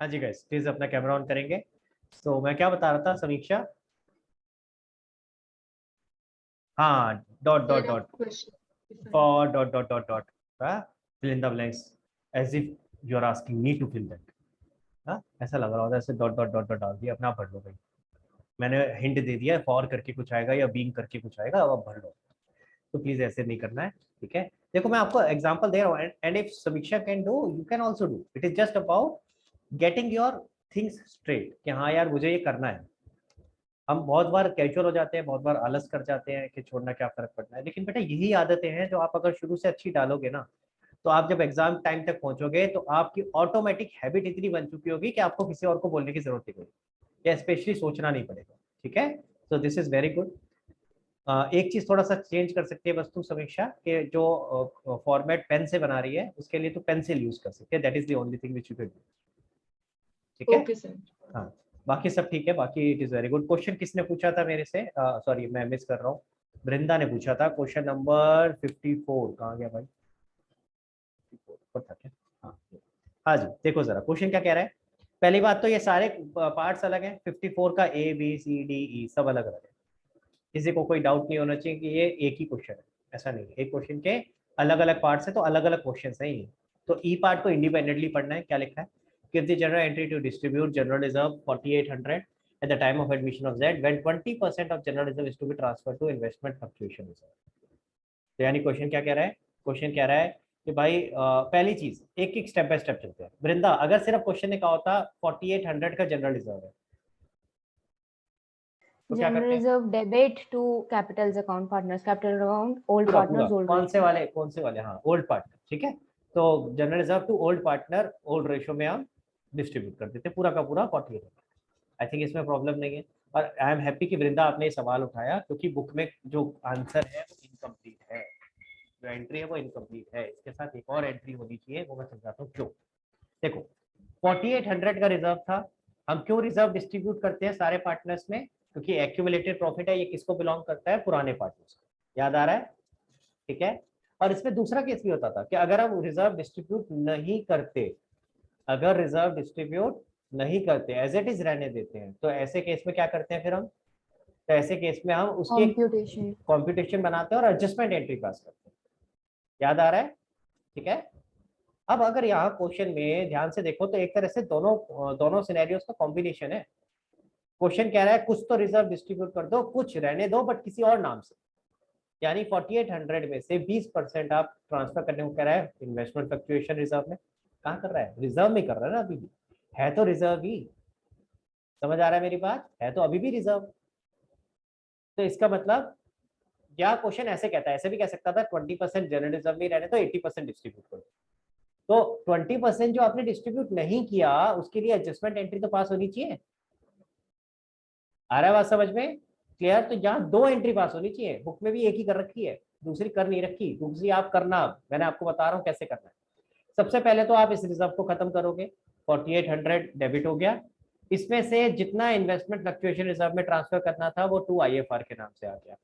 हाँ जी guys, please अपना कैमरा ऑन करेंगे। तो मैं क्या बता रहा था, समीक्षा? हाँ, dot dot dot for dot dot dot dot fill in the blanks as if you are asking me to fill that. हाँ, ऐसा लग रहा होता है, ऐसे डॉट डॉट डॉट डॉट डाल दिया, अपना भर लो भाई। मैंने हिंट दे दिया, फॉर करके कुछ आएगा या बीइंग करके कुछ आएगा, अब आप भर लो। तो प्लीज ऐसे नहीं करना है, ठीक है? देखो मैं आपको एग्जांपल दे रहा हूँ, एंड इफ समीक्षा can do, you can also do. It is just about getting your things straight कि हाँ यार मुझे ये करना है। हम बहुत बार कैजुअल हो जाते हैं, बहुत बार आलस कर जाते हैं कि छोड़ना क्या फर्क पड़ना है, लेकिन बेटा यही आदतें हैं जो आप अगर शुरू से अच्छी डालोगे ना, तो आप जब एग्जाम टाइम तक पहुंचोगे तो आपकी ऑटोमेटिक हैबिट इतनी बन चुकी होगी कि आपको किसी और को बोलने की जरूरत नहीं पड़ेगी या स्पेशली सोचना नहीं पड़ेगा, ठीक है? तो दिस इज वेरी गुड। एक चीज थोड़ा सा चेंज कर सकती है वस्तु समीक्षा के, जो फॉर्मेट पेन से बना रही है उसके लिए तो पेंसिल यूज कर सकते हैं, that is the only thing which you can do, ठीक है? Okay sir. हाँ, बाकी सब ठीक है, बाकी it is very good. Question किसने पूछा था मेरे से? सॉरी मैं मिस कर रहा हूँ, वृंदा ने पूछा था क्वेश्चन नंबर 54। कहाँ गया भाई? 54 पर था क्या? हाँ हाँ जी, देखो जरा क्वेश्चन क्या कह रहा है। पहली बात तो ये सारे पार्ट्स अलग हैं, 54 का A B C D E सब अलग अलग है। किसी को कोई डाउट नहीं होना चाहिए कि ये एक ही क्वेश्चन है, ऐसा नहीं है। एक क्वेश्चन के अलग अलग पार्ट्स है तो अलग अलग क्वेश्चन है ही। तो ई पार्ट को इंडिपेंडेंटली पढ़ना है। क्या लिखा है? Give the journal entry to distribute general reserve 4800 at the time of admission of Z when 20% of general reserve is to be transferred to investment fluctuation reserve। तो यानी क्वेश्चन क्या कह रहा है? क्वेश्चन कह रहा है कि भाई पहली चीज, एक एक स्टेप बाय स्टेप चलते हैं। वृंदा, अगर सिर्फ क्वेश्चन ने कहा होता 4800 का जनरल रिजर्व है तो क्या जनरल करते हैं? Reserve debit to capitals account partners capital account old पूरा पूरा पार्टनर्स ओल्ड कौन से वाले? हाँ, ओल्ड पार्टनर, ठीक है। तो general reserve to old partner old ratio में हम डिस्ट्रीब्यूट कर देते पूरा का पूरा 48। आई थिंक इसमें प्रॉब्लम नहीं है। और आई एम हैप्पी कि वृंदा आपने ये सवाल उठाया, क्योंकि बुक में जो आंसर है वो इनकम्प्लीट है, जो एंट्री है वो इनकम्प्लीट है। इसके साथ एक और एंट्री होनी चाहिए, वो मैं समझाता हूँ क्यों। देखो 4800 का रिजर्व था, हम क्यों रिजर्व डिस्ट्रीब्यूट करते हैं सारे पार्टनर्स में? क्योंकि एक्यूमुलेटेड प्रॉफिट है, ये किसको बिलोंग करता है? पुराने पार्टनर्स को। याद आ रहा है? ठीक है। और इसमें दूसरा केस भी होता था कि अगर हम रिजर्व डिस्ट्रीब्यूट नहीं करते, अगर रिजर्व डिस्ट्रीब्यूट नहीं करते, एज इट इज रहने देते हैं, तो ऐसे केस में क्या करते हैं फिर हम? तो ऐसे केस में हम उसकी कंप्यूटेशन कॉम्प्यूटेशन बनाते हैं और एडजस्टमेंट एंट्री पास करते हैं। याद आ रहा है? ठीक है। अब अगर यहाँ क्वेश्चन में ध्यान से देखो तो एक तरह से दोनों दोनों सिनेरियोस का कॉम्बिनेशन है। क्वेश्चन कह रहा है कुछ तो रिजर्व डिस्ट्रीब्यूट कर दो, कुछ रहने दो बट किसी और नाम से। यानी 4800 में से 20% आप ट्रांसफर करने को कह रहा है इन्वेस्टमेंट फ्लक्चुएशन रिजर्व में। कहाँ कर रहा है? रिजर्व में कर रहा है ना, अभी भी है तो रिजर्व ही। समझ आ रहा है मेरी बात? है तो अभी भी रिजर्व। तो इसका मतलब क्या क्वेश्चन ऐसे कहता है, ऐसे भी कह सकता था 20% जनरल रिजर्व में रहने तो 80% डिस्ट्रीब्यूट करो। तो 20% जो आपने डिस्ट्रीब्यूट नहीं किया उसके लिए एडजस्टमेंट एंट्री तो पास होनी चाहिए। आ रहा है बात समझ में? क्लियर? तो यहाँ दो एंट्री पास होनी चाहिए। बुक में भी एक ही कर रखी है, दूसरी कर नहीं रखी। दूसरी आप करना, मैंने आपको बता रहा हूँ कैसे करना है। सबसे पहले तो आप इस रिजर्व को खत्म करोगे, 4800 डेबिट हो गया। इसमें से जितना इन्वेस्टमेंट फ्लक्चुएशन रिजर्व में ट्रांसफर करना था वो 2 IFR के नाम से आ गया,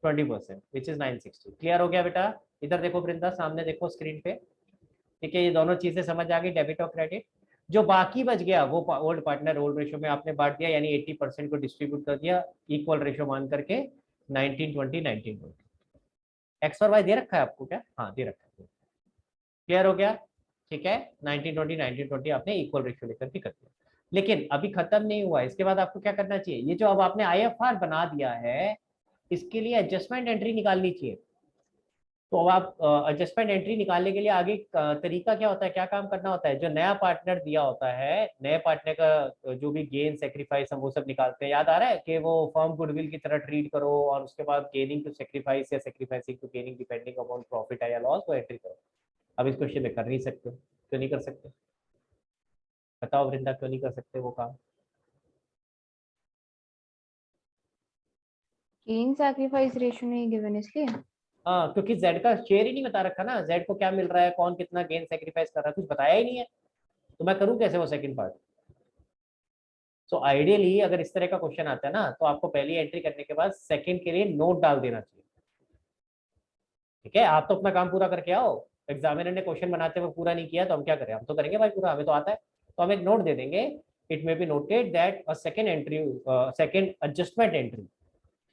20% विच इज 960। क्लियर हो गया बेटा? इधर देखो वृंदा, सामने देखो स्क्रीन पे, ठीक है? ये दोनों चीजें समझ आ गई, डेबिट और क्रेडिट। जो बाकी बच गया वो ओल्ड पार्टनर ओल्ड रेशो में आपने बांट दिया, यानी 80% को डिस्ट्रीब्यूट कर दिया इक्वल रेशो मान करके 1920 एक्स और वाई दे रखा है आपको क्या? हाँ दे रखा है। क्लियर हो गया? ठीक है। 1920 आपने इक्वल रेशियो लेकर के कर दिया। लेकिन अभी खत्म नहीं हुआ, इसके बाद आपको क्या करना चाहिए? ये जो अब आपने IFR बना दिया है, इसके लिए एडजस्टमेंट एंट्री निकालनी चाहिए। तो अब आप एडजस्टमेंट एंट्री निकालने के लिए आगे तरीका क्या होता है, क्या काम करना होता है? जो नया पार्टनर दिया होता है, नए पार्टनर का जो भी गेन सेक्रीफाइस हम वो सब निकालते हैं। याद आ रहा है कि वो फर्म गुडविल की तरह ट्रीट करो और उसके बाद गेनिंग टू सेक्रीफाइस या sacrificing to gaining depending upon profit है या लॉस, वो एंट्री करो। अब इस क्वेश्चन में कर नहीं सकते, क्यों नहीं कर सकते? बताओ वृंदा, क्यों नहीं कर सकते वो काम? गेन सैक्रिफाइस रेशियो नहीं गिवन इसलिए। हाँ, क्योंकि जेड का शेयर ही नहीं बता रखा ना, जेड को क्या मिल रहा है, कौन कितना गेन सेक्रीफाइस कर रहा है, कुछ बताया ही नहीं है। तो मैं करूँ कैसे वो सेकंड पार्ट? सो आइडियली अगर इस तरह का क्वेश्चन आता है ना, तो आपको पहली एंट्री करने के बाद सेकंड के लिए नोट डाल देना चाहिए। ठीक है, आप तो अपना काम पूरा करके आओ। एग्जामिनर ने क्वेश्चन बनाते हुए पूरा नहीं किया तो हम क्या करें? हम तो करेंगे भाई पूरा, हमें तो आता है। तो हम एक नोट दे देंगे, it may be noted that a second entry, second adjustment entry,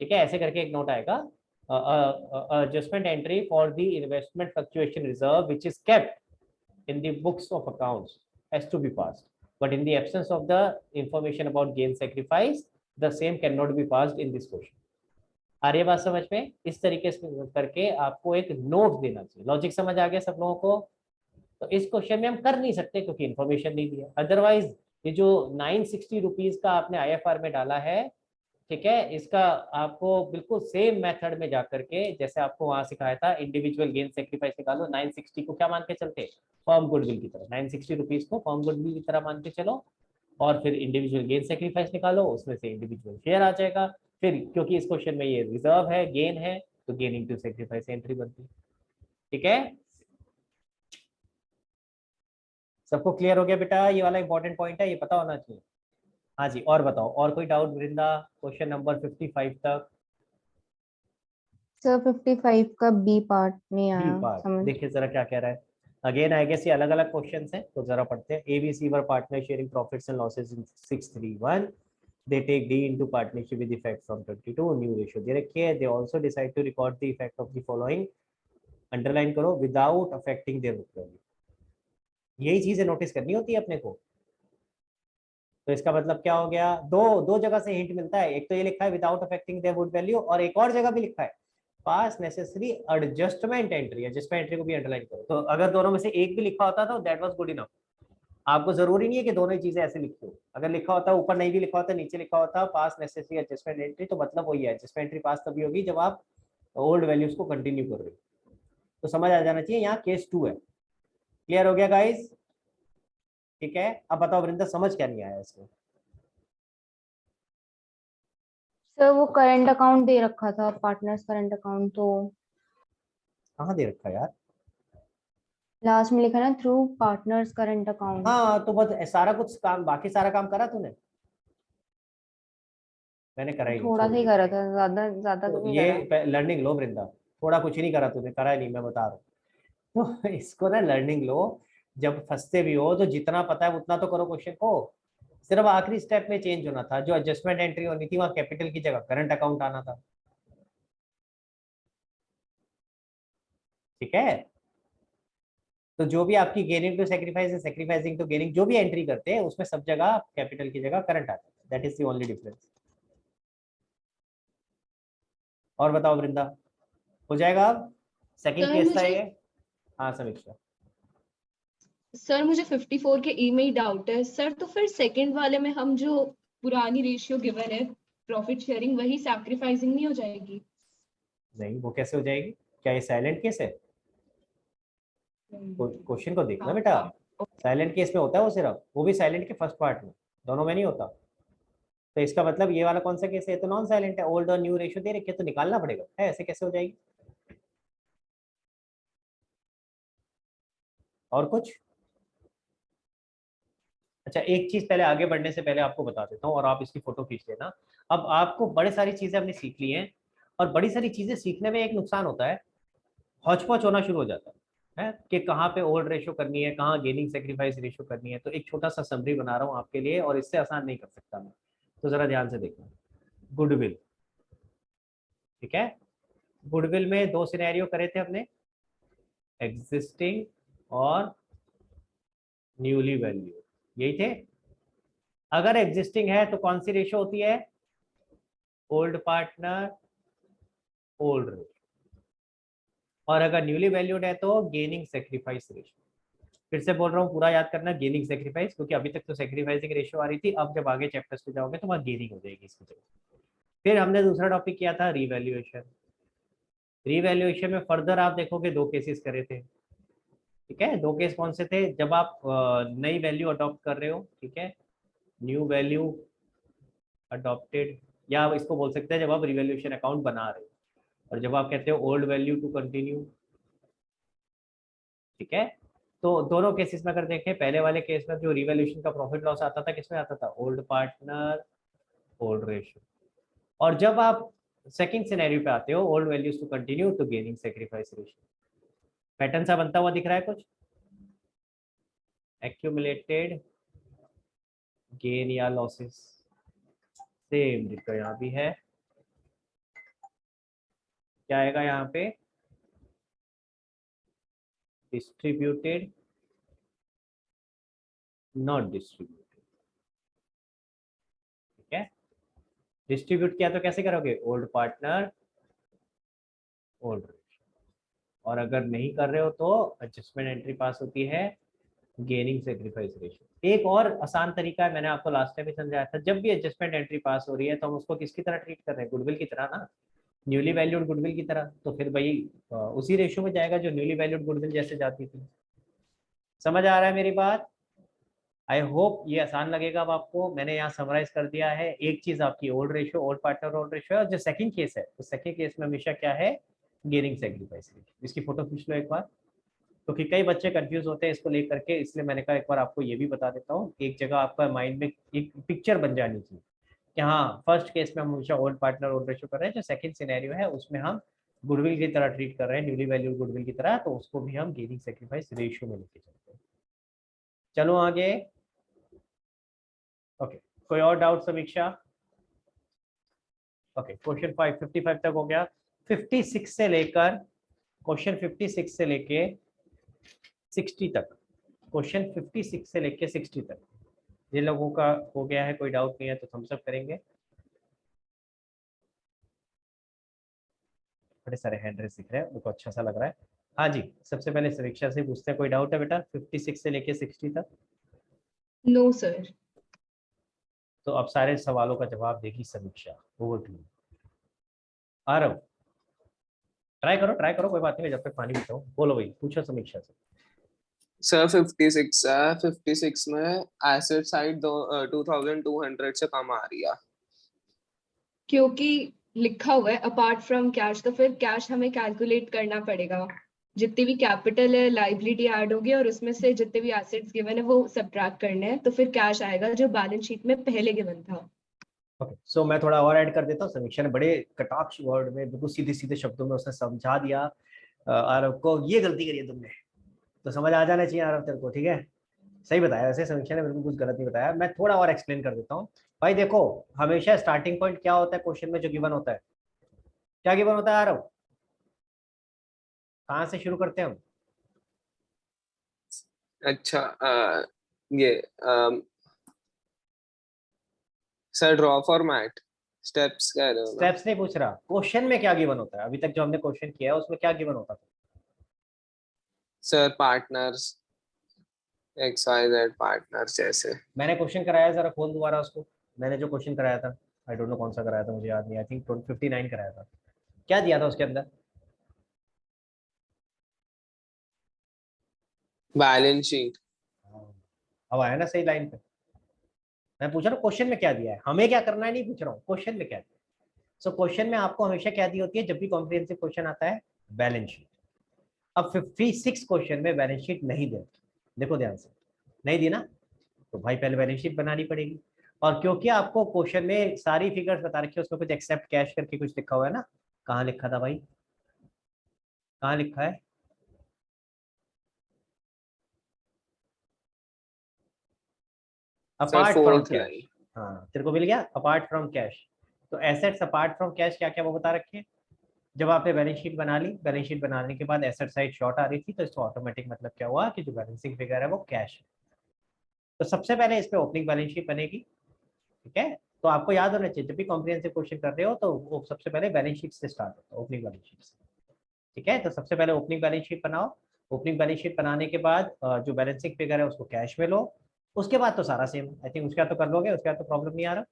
ठीक है, ऐसे करके एक नोट आएगा, adjustment entry for the investment fluctuation reserve which is kept in the books of accounts has to be passed, but in the absence of the information about gain sacrifice the same cannot be passed in this question. आ रही है बात समझ में? इस तरीके से करके आपको एक नोट देना चाहिए। लॉजिक समझ आ गया सब लोगों को? तो इस क्वेश्चन में हम कर नहीं सकते क्योंकि इन्फॉर्मेशन नहीं दिया। अदरवाइज ये जो 960 रुपीज का आपने IFR में डाला है, ठीक है, इसका आपको बिल्कुल सेम मेथड में जाकर के, जैसे आपको वहां सिखाया था, इंडिविजुअल गेन सेक्रीफाइस निकालो, 960 को क्या मान के चलते, फर्म गुडविल की तरह, 960 रुपीज को फर्म गुडविल की तरह मान के चलो, और फिर इंडिविजुअल गेन सेक्रीफाइस निकालो, उसमें से इंडिविजुअल शेयर आ जाएगा। फिर क्योंकि इस क्वेश्चन में ये रिजर्व है, गेन है, तो गेन इंटू सेक्रीफाइस एंट्री बनती है। ठीक है, सबको क्लियर हो गया बेटा? ये वाला इंपॉर्टेंट पॉइंट है, ये पता होना चाहिए। हाँ जी, और बताओ, और कोई डाउट वृंदा क्वेश्चन नंबर 55 तक? सर 55 का बी पार्ट नहीं बी आया पार्ट समझ। देखिए जरा क्या कह रहा है। अगेन आई गेस ये अलग अलग क्वेश्चंस हैं, तो जरा पढ़ते हैं। ABC were partner sharing profits and losses in 631, they take D into partnership with effect from 22, new ratio दे रखी है। they also decide to record the effect of the following, underline करो, without affecting their book value। यही चीजें notice करनी होती है अपने को। तो इसका मतलब क्या हो गया, दो जगह से हिंट मिलता है। एक तो ये लिखा है without affecting their book value, और एक और जगह भी लिखा है पास necessary adjustment entry. Adjustment entry को भी अंडरलाइन करो। तो अगर दोनों में से एक भी लिखा होता तो दैट वाज गुड इनफ। आपको जरूरी नहीं है कि दोनों ही चीजें ऐसे लिखी हो। अगर लिखा होता, ऊपर नहीं भी लिखा होता, नीचे लिखा होता पास नेसेसरी एडजस्टमेंट एंट्री, तो मतलब वही है, एडजस्टमेंट एंट्री पास तभी होगी जब आप ओल्ड वैल्यूज को कंटिन्यू कर रहे हो। तो समझ आ जाना चाहिए, यहाँ केस 2 है। क्लियर हो गया गाइज? ठीक है, अब बताओ वृंदा, समझ क्या नहीं आया इसमें? सर वो करंट अकाउंट दे रखा था, पार्टनर्स करंट अकाउंट, तो कहाँ दे रखा है यार? लास्ट में लिखा ना थ्रू पार्टनर्स करंट अकाउंट। हाँ, तो बस सारा कुछ काम, बाकी सारा काम करा तूने? मैंने करा ही नहीं, थोड़ा छोड़ सा ही दिया। करा था, ज्यादा ज्यादा तो तो नहीं करा। ये लर्निंग लो वृंदा, थोड़ा कुछ ही नहीं करा तूने, करा ही नहीं, मैं बता रहा हूँ। तो इसको ना लर्निंग लो, जब फंसते भी हो तो जितना पता है उतना तो करो क्वेश्चन को। सिर्फ आखिरी स्टेप में चेंज होना था, जो एडजस्टमेंट एंट्री होनी थी वहां कैपिटल की जगह करंट अकाउंट आना था। ठीक है, तो जो भी आपकी गेनिंग टू सेक्रीफाइस है, सेक्रीफाइसिंग टू गेनिंग, जो भी एंट्री करते हैं उसमें सब जगह कैपिटल की जगह करंट आता है। That is the only difference. और बताओ वृंदा, हो जाएगा अब? सेकंड सर केस था मुझे ये। हाँ समीक्षा। सर मुझे 54 के ई में ही डाउट है सर। तो फिर सेकंड वाले में हम जो पुरानी रेशियो गिवन है प्रॉफिट शेयरिंग, वही सैक्रिफाइसिंग नहीं हो जाएगी? नहीं, वो कैसे हो जाएगी? क्या ये साइलेंट केस है? क्वेश्चन को देखना बेटा, साइलेंट केस में होता है वो, सिर्फ वो भी साइलेंट के फर्स्ट पार्ट में, दोनों में नहीं होता। तो इसका मतलब ये वाला कौन सा केस है? तो नॉन साइलेंट है, ओल्ड और न्यू रेशियो दे रखे, तो निकालना पड़ेगा। है ऐसे कैसे हो जाएगी? और कुछ? अच्छा, एक चीज पहले आगे बढ़ने से पहले आपको बता देता हूँ, और आप इसकी फोटो खींच लेना। अब आपको बड़ी सारी चीजें हमने सीख ली हैं, और बड़ी सारी चीजें सीखने में एक नुकसान होता है, हौच पौच होना शुरू हो जाता है कि कहाँ पे ओल्ड रेशियो करनी है, कहाँ गेनिंग सेक्रीफाइस रेशियो करनी है। तो एक छोटा सा समरी बना रहा हूँ आपके लिए, और इससे आसान नहीं कर सकता मैं, तो जरा ध्यान से देखना। गुडविल, ठीक है, गुडविल में दो सिनेरियो करे थे अपने, एग्जिस्टिंग और न्यूली वैल्यू, यही थे। अगर एग्जिस्टिंग है तो कौन सी रेशियो होती है? Old partner old ratio. और अगर न्यूली वैल्यूड है तो गेनिंग सेक्रीफाइस रेशियो। फिर से बोल रहा हूँ, पूरा याद करना, गेनिंग सेक्रीफाइस, क्योंकि अभी तक तो सेक्रीफाइसिंग रेशियो आ रही थी, अब जब आगे चैप्टर्स पे जाओगे तो वहाँ गेनिंग हो जाएगी इसकी जगह। फिर हमने दूसरा टॉपिक किया था रिवैल्यूएशन। रिवैल्यूएशन में फर्दर आप देखोगे दो केसेस करे थे। ठीक है, दो केस कौन से थे? जब आप नई वैल्यू अडॉप्ट कर रहे हो, ठीक है, न्यू वैल्यू अडॉप्टेड, या इसको बोल सकते हैं जब आप रिवैल्यूएशन अकाउंट बना रहे हो, और जब आप कहते हो ओल्ड वैल्यू टू कंटिन्यू। ठीक है, तो दोनों केसेस में अगर देखें, पहले वाले केस में जो रिवैल्यूएशन का प्रॉफिट लॉस आता था, किसमें आता था? Old partner old ratio. और जब आप सेकंड सिनेरियो पे आते हो, old values to continue to gaining sacrifice ratio. Pattern सा बनता हुआ दिख रहा है कुछ? एक्यूमुलेटेड गेन या लॉसेस, सेम डिटो यहाँ भी है। क्या आएगा यहाँ पे, डिस्ट्रीब्यूटेड नॉट डिस्ट्रीब्यूटेड। ठीक है, डिस्ट्रीब्यूट किया तो कैसे करोगे, ओल्ड पार्टनर ओल्ड रेशियो, और अगर नहीं कर रहे हो तो एडजस्टमेंट एंट्री पास होती है गेनिंग सेक्रीफाइस रेशियो। एक और आसान तरीका है, मैंने आपको लास्ट टाइम भी समझाया था, जब भी एडजस्टमेंट एंट्री पास हो रही है तो हम उसको किसकी तरह ट्रीट कर रहे हैं, गुडविल की तरह ना, न्यूली वैल्यूड गुडविल की तरह। तो फिर भाई उसी रेशियो में जाएगा जो न्यूली वैल्यूड गुडविल जैसे जाती थी। समझ आ रहा है मेरी बात? आई होप ये आसान लगेगा अब आपको। मैंने यहाँ समराइज कर दिया है। एक चीज आपकी old ratio, old partner old ratio है, और जो सेकंड केस है तो सेकंड केस में हमेशा क्या है, गेनिंग सेक्रीफाइस रेशियो। इसकी फोटो खींच लो एक बार, क्योंकि कई बच्चे कंफ्यूज होते हैं इसको लेकर के, इसलिए मैंने कहा एक बार आपको ये भी बता देता हूँ। एक जगह आपका माइंड में एक पिक्चर बन जानी चाहिए कि हाँ, फर्स्ट केस में हम हमेशा ओल्ड पार्टनर ओल्ड रेशियो कर रहे हैं, जो सेकंड सिनेरियो है उसमें हम गुडविल की तरह ट्रीट कर रहे हैं, न्यूली वैल्यूड गुडविल की तरह, तो उसको भी हम गेनिंग सेक्रीफाइस रेशियो में लेके चलते हैं। चलो आगे। ओके, कोई और डाउट समीक्षा? ओके, क्वेश्चन 55 तक हो गया। 56 से लेकर क्वेश्चन 56 से लेके 60 तक, क्वेश्चन 56 से लेके 60 तक जिन लोगों का हो गया है, कोई डाउट नहीं है तो थम्स अप करेंगे। बड़े सारे हैंड रेस दिख रहे हैं, मुझको अच्छा सा लग रहा है। हाँ जी, सबसे पहले समीक्षा से पूछते हैं, कोई डाउट है बेटा 56 से लेके 60 तक? No sir. तो अब सारे सवालों का जवाब देगी Samiksha. Over to you. Aarav, try करो, कोई बात नहीं, जब तक पानी पीता हूँ। बोलो भाई, पूछो समीक्षा से। सर 56 है, 56 में एसेट साइड 2200 से कम आ रही है। क्योंकि लिखा हुआ है अपार्ट फ्रॉम कैश, तो फिर कैश हमें कैलकुलेट करना पड़ेगा। जितनी भी कैपिटल है लाइबिलिटी ऐड होगी और उसमें से जितने भी एसेट्स गिवन है वो सब्ट्रैक्ट करने हैं, तो फिर कैश आएगा जो बैलेंस शीट में पहले गिवन था। ओके, सो मैं थोड़ा और ऐड कर देता हूँ। समीक्षा ने बड़े कटाक्ष वर्ड में, बिल्कुल सीधे सीधे शब्दों में उसने समझा दिया आरव को, ये गलती करी है तुमने, तो समझ आ जाना चाहिए आरव तेरे को। ठीक है, सही बताया वैसे, समीक्षा ने बिल्कुल कुछ गलत नहीं बताया। मैं थोड़ा और एक्सप्लेन कर देता हूँ। भाई देखो, हमेशा स्टार्टिंग पॉइंट क्या होता है क्वेश्चन में जो गिवन होता है, क्या गिवन होता है आरव? कहाँ से शुरू करते हैं हम? अच्छा, ये सर ड्रॉ फॉर्मेट स्टेप्स कह रहे हो ना? स्टेप्स नहीं पूछ रहा, क्वेश्चन में क्या गिवन होता है। अभी तक जो हमने क्वेश्चन किया है उसमें क्या गिवन होता था? सर पार्टनर्स, XYZ पार्टनर्स जैसे। मैंने क्वेश्चन कराया, जरा खोल दोबारा उसको। मैंने जो क्वेश्चन कराया था, आई डोंट नो कौन सा कराया था, मुझे याद नहीं। आई थिंक 59 कराया था। क्या दिया था उसके अंदर? Balance sheet. अब आया ना सही लाइन पे। मैं पूछ रहा हूँ क्वेश्चन में क्या दिया है, हमें क्या करना है नहीं पूछ रहा हूँ, क्वेश्चन में क्या दिया। सो क्वेश्चन में आपको हमेशा क्या दी होती है जब भी कॉम्प्रिहेंसिव क्वेश्चन आता है? Balance sheet. अब 56 क्वेश्चन में बैलेंस शीट नहीं दे, देखो ध्यान से, नहीं दी ना, तो भाई पहले बैलेंस शीट बनानी पड़ेगी। और क्योंकि आपको क्वेश्चन में सारी फिगर्स बता रखी है, उसमें कुछ एक्सेप्ट कैश करके कुछ लिखा हुआ है ना, कहाँ लिखा था भाई, कहाँ लिखा है? Sir apart from fourth cash. Line. हाँ, तेरे को मिल गया अपार्ट फ्रॉम कैश। तो एसेट्स अपार्ट फ्रॉम कैश क्या क्या वो बता रखे हैं। जब आपने बैलेंस शीट बना ली, बैलेंस शीट बनाने के बाद एसेट साइड शॉर्ट आ रही थी, तो इसको ऑटोमेटिक मतलब क्या हुआ कि जो बैलेंसिंग फिगर है वो कैश है। तो सबसे पहले इस पे ओपनिंग बैलेंस शीट बनेगी। ठीक है, तो आपको याद होना चाहिए जब भी कॉम्प्रिहेंसिव क्वेश्चन कर रहे हो तो वो सबसे पहले बैलेंस शीट से स्टार्ट होता है, ओपनिंग बैलेंस शीट से। ठीक है, तो सबसे पहले ओपनिंग बैलेंस शीट बनाओ। ओपनिंग बैलेंस शीट बनाने के बाद जो बैलेंसिंग फिगर है उसको कैश में लो। उसके बाद तो सारा सेम, आई थिंक उसके बाद तो कर लोगे, उसके बाद तो प्रॉब्लम नहीं आ रहा।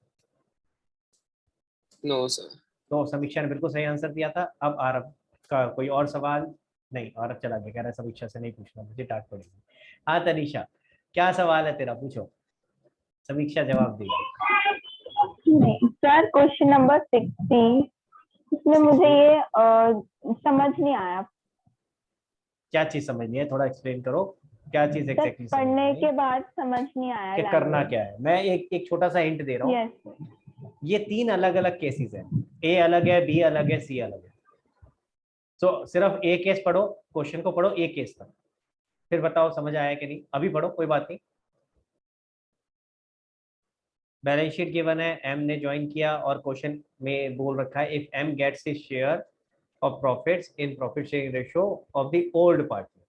No sir. तो समीक्षा ने बिल्कुल सही आंसर दिया था। अब आरव का कोई और सवाल? नहीं, आरव चला गया, कह रहा है समीक्षा से नहीं पूछना, मुझे डांट पड़ेगी। हाँ तनीषा, क्या सवाल है तेरा, पूछो। समीक्षा जवाब देगी। सर क्वेश्चन नंबर 60, इसमें मुझे ये समझ नहीं आया। क्या चीज समझनी है, थोड़ा एक्सप्लेन करो, क्या चीज एग्जैक्टली पढ़ने के बाद समझ नहीं आया कि करना language। क्या है। मैं एक छोटा सा हिंट दे रहा हूँ। यस। ये 3 अलग अलग केसेस हैं, ए अलग है, बी अलग है, सी अलग है। तो सिर्फ ए केस पढ़ो, क्वेश्चन को पढ़ो ए केस तक, फिर बताओ समझ आया कि नहीं। अभी पढ़ो, कोई बात नहीं। बैलेंस शीट गिवन है, एम ने ज्वाइन किया और क्वेश्चन में बोल रखा है if M gets his share of profits in profit sharing ratio of the old partners.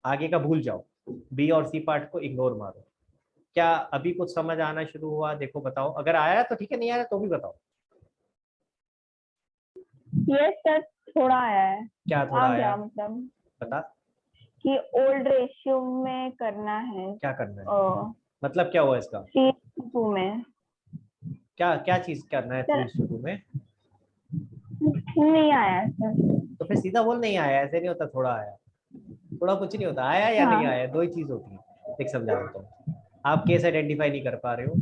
आगे का भूल जाओ, बी और सी पार्ट को इग्नोर मारो। क्या अभी कुछ समझ आना शुरू हुआ? देखो बताओ, अगर आया तो ठीक है, नहीं आया तो भी बताओ। यस सर, थोड़ा आया है। क्या थोड़ा आ आया? गया, मतलब बता कि ओल्ड रेशियो में करना है। क्या करना है, मतलब क्या हुआ इसका? 3:2 में। क्या क्या चीज करना है सर 3:2 में? नहीं आया सर। तो फिर सीधा बोल नहीं आया, ऐसे नहीं होता थोड़ा आया। थोड़ा कुछ नहीं होता, आया या नहीं हाँ आया, दो ही चीज होती है। एक समझा देता हूँ, आप केस आइडेंटिफाई नहीं कर पा रहे हो।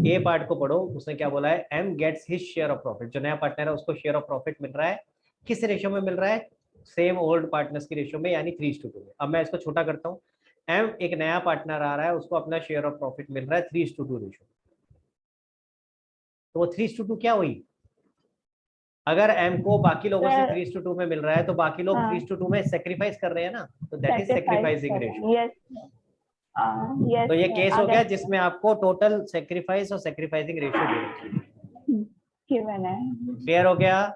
ए पार्ट को पढ़ो, उसने क्या बोला है, M gets his share of profit. जो नया पार्टनर है उसको शेयर ऑफ प्रॉफिट मिल रहा है, किस रेशियो में मिल रहा है? सेम ओल्ड पार्टनर्स की रेशियो में, यानी 3:2 में। अब मैं इसको छोटा करता हूँ, एम एक नया पार्टनर आ रहा है, उसको अपना शेयर ऑफ प्रॉफिट मिल रहा है 3:2 रेशियो। तो वो 3:2 क्या हुई? अगर एम को बाकी लोगों से सर, 3:2 में मिल रहा है तो बाकी लोग हाँ 3:2 में सेक्रीफाइस कर रहे हैं ना, तो दैट इज सेक्रीफाइस सेक्रीफाइसिंग कर रेशियो। यस। यस तो ये सर, केस आ हो गया गया जिसमें आपको टोटल सेक्रीफाइस और सेक्रीफाइसिंग रेशियो दे रखी है। गिवन है। क्लियर हो गया?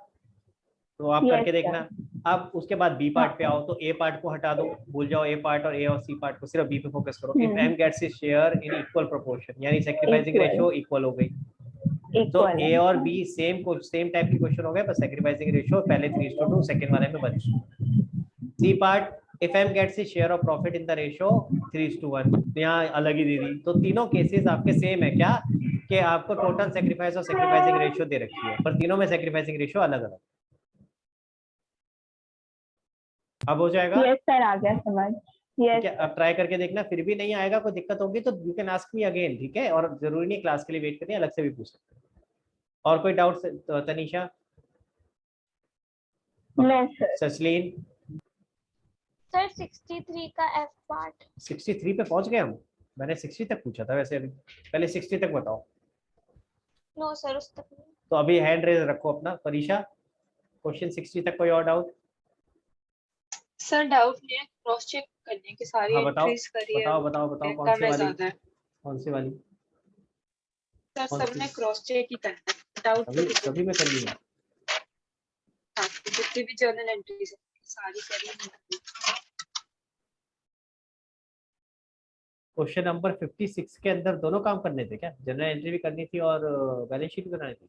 तो आप यस करके सर। देखना। अब उसके बाद बी हाँ पार्ट पे आओ, तो ए पार्ट को हटा दो, भूल जाओ ए पार्ट और ए और सी पार्ट को, सिर्फ बी पे फोकस करो। If M gets his share in equal proportion, यानी सेक्रीफाइसिंग इक्वल रेशियो इक्वल हो गई। तो इक्वल ए है। और बी सेम टाइप के क्वेश्चन हो गए, बस सेक्रीफाइसिंग रेशियो पहले 3:2, सेकंड वाले में 1:2। C part, if M gets his share of profit in the ratio 3:1, यहाँ अलग ही दे दी। तो तीनों केसेस आपके सेम है क्या, कि आपको टोटल सेक्रीफाइस और सेक्रीफाइसिंग रेशियो दे रखी है, पर तीनों में सेक्रीफाइसिंग रेशियो अलग अलग। अब हो जाएगा? यस सर, आ गया समझ। ठीक यस है, अब ट्राई करके देखना, फिर भी नहीं आएगा, कोई दिक्कत होगी तो you can ask me again, ठीक है? और जरूरी नहीं क्लास के लिए वेट करनी, अलग से भी पूछ सकते हो। और कोई doubt Tanisha? No sir. Sachleen? Sir 63 का एफ पार्ट। 63 पे पहुंच गए हम? मैंने 60 तक पूछा था वैसे। अभी पहले 60 तक बताओ। नो सर उस तक नहीं। तो अभी हैंड रेज रखो अपना। परीक्षा, क्वेश्चन 60 तक कोई और डाउट? सर डाउट नहीं है, क्रॉस चेक करने की सारी हाँ बताओ एंट्रीज करी है, बताओ बताओ बताओ, कौन कम सी है वाली? ज्यादा है। कौन सी वाली? सर कौन सब सी? ने क्रॉस चेक ही करना है, डाउट तो सभी किसी सभी में करनी है? हाँ, जितनी भी जर्नल एंट्रीज है सारी करी है। क्वेश्चन नंबर 56 के अंदर दोनों काम करने थे क्या? जनरल एंट्री भी करनी थी और बैलेंस शीट भी बनानी थी।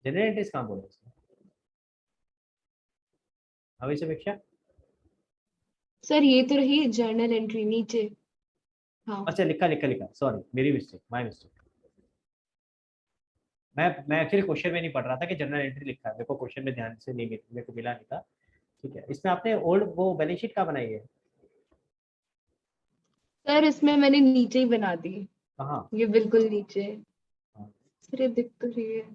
जनरल एंट्रीज कहाँ बोले इसमें? अभी समीक्षा? सर ये तो रही जर्नल एंट्री नीचे। हाँ अच्छा, लिखा लिखा लिखा, सॉरी मेरी मिस्टेक, माय मिस्टेक। मैं एक्चुअली क्वेश्चन में नहीं पढ़ रहा था कि जनरल एंट्री लिखा है, मेरे को क्वेश्चन में ध्यान से नहीं, मेरे को मिला नहीं था। ठीक है, इसमें आपने ओल्ड वो बैलेंस शीट कहाँ बनाई है? सर इसमें मैंने नीचे ही बना दी, कहाँ? ये बिल्कुल नीचे। हाँ। सर ये दिख तो रही है।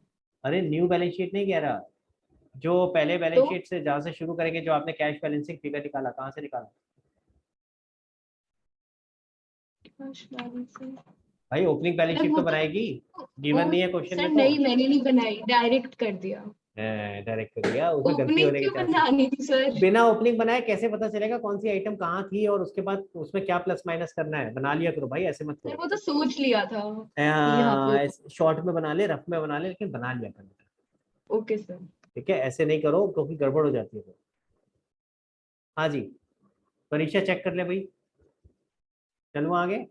अरे न्यू बैलेंस शीट नहीं कह रहा, जो पहले बैलेंस तो शीट से जहाँ से शुरू करेंगे, जो आपने कैश बैलेंसिंग फिगर निकाला, कहाँ से निकाला? भाई ओपनिंग बैलेंस सर शीट वो तो तो बनाएगी, वो गिवन नहीं है क्वेश्चन सर में तो। नहीं, मैंने नहीं बनाई, डायरेक्ट कर दिया। डायरेक्ट कर दिया, उसमें गलती ओपनिंग होने के क्यों चांसेस। बनानी थी सर? बिना ओपनिंग बनाए कैसे पता चलेगा कौन सी आइटम कहाँ थी, और उसके बाद उसमें क्या प्लस माइनस करना है? बना लिया करो भाई, ऐसे मत सर करो। वो तो सोच लिया था कि यहाँ पे होगा। शॉर्ट में बना ले, रफ में बना ले, लेकिन बना लिया करो। Okay sir. ठीक है, ऐसे नहीं करो क्योंकि गड़बड़ हो जाती है फिर। हाँ जी, परीक्षा चेक कर ले भाई। चलो आगे।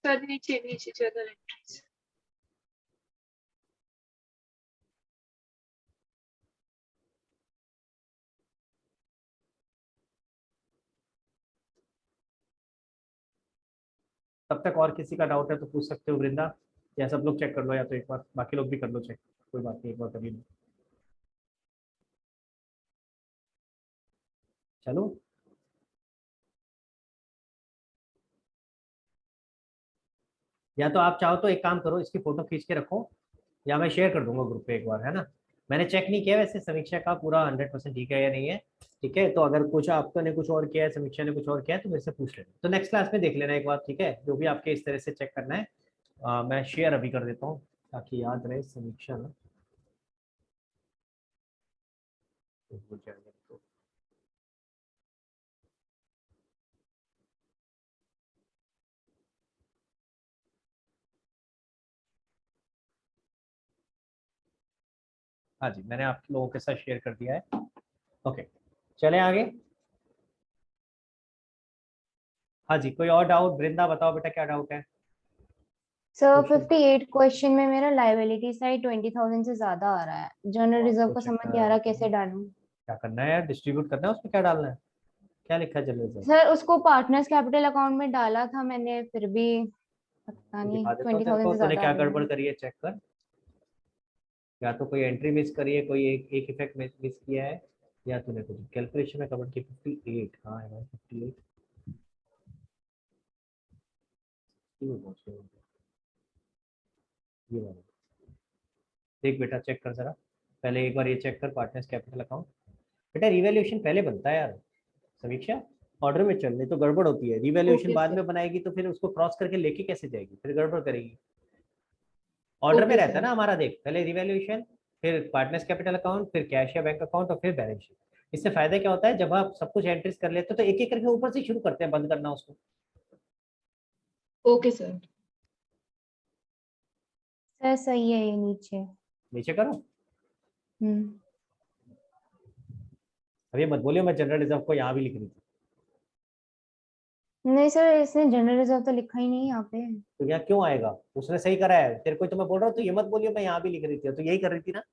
सर नीचे नीचे जर्नल एंट्रीज। तब तक और किसी का डाउट है तो पूछ सकते हो वृंदा, या सब लोग चेक कर लो, या तो एक बार बाकी लोग भी कर लो चेक, कोई बात नहीं, एक बार कभी। चलो, या तो आप चाहो तो एक काम करो, इसकी फोटो खींच के रखो, या मैं शेयर कर दूंगा ग्रुप पे एक बार, है ना? मैंने चेक नहीं किया वैसे समीक्षा का पूरा 100% ठीक है या नहीं है। ठीक है, तो अगर कुछ आपने कुछ और किया है, समीक्षा ने कुछ और किया है, तो मेरे से पूछ लेना, तो नेक्स्ट क्लास में देख लेना एक बार, ठीक है? जो भी आपके इस तरह से चेक करना है। मैं शेयर अभी कर देता हूँ ताकि याद रहे समीक्षा ना भूल जाएगा तो। हाँ जी, मैंने आप लोगों के साथ शेयर कर दिया है। ओके, चले आगे। हाँ जी, कोई और डाउट? वृंदा बताओ बेटा, क्या डाउट है? Sir Question. 58 क्वेश्चन में मेरा लायबिलिटी साइड 20,000 से ज्यादा आ रहा है, जनरल रिजर्व को समझ नहीं आ रहा कैसे डालूं। क्या करना है यार, डिस्ट्रीब्यूट करना है, उसमें क्या डालना है? क्या लिखा है जनरल रिजर्व? सर उसको पार्टनर्स कैपिटल अकाउंट में डाला था मैंने, फिर भी पता नहीं दिखा देता हूँ तेरे 20,000 को, से तूने ज्यादा आ क्या रही गड़बड़ है। करी है, चेक कर। या तो कोई एंट्री मिस करी है, कोई एक इफेक्ट मिस किया है, या तूने कुछ कैलकुलेशन में गड़बड़ की। 58 कहाँ है भाई? 58 क्यों पहुंच गए? ये वाला देख बेटा, चेक कर जरा। पहले एक बार ये चेक कर, पार्टनर्स कैपिटल अकाउंट। बेटा रिवैल्यूएशन पहले बनता है यार, समीक्षा ऑर्डर में चल, नहीं तो गड़बड़ होती है। रिवैल्यूएशन Okay, बाद sir. में बनाएगी तो फिर उसको क्रॉस करके लेके कैसे जाएगी, फिर गड़बड़ करेगी। ऑर्डर में Okay, रहता है sir. ना हमारा, देख पहले रिवैल्यूएशन, फिर पार्टनर्स कैपिटल अकाउंट, फिर कैश या बैंक अकाउंट, और फिर बैलेंस शीट। इससे फायदा क्या होता है, जब आप सब कुछ एंट्रीज कर लेते हो तो एक एक करके ऊपर से शुरू करते हैं, बंद करना उसको। Okay, sir. सर सही है ये नीचे। नीचे करो। अभी मत बोलियो मैं जनरल रिजर्व को यहाँ भी लिख रही थी। नहीं सर, इसने जनरल रिजर्व तो लिखा ही नहीं यहाँ पे। तो यहाँ क्यों आएगा? उसने सही करा है तेरे को, तो मैं बोल रहा हूँ, तो ये मत बोलियो मैं यहाँ भी लिख रही थी, तो यही कर रही थी ना।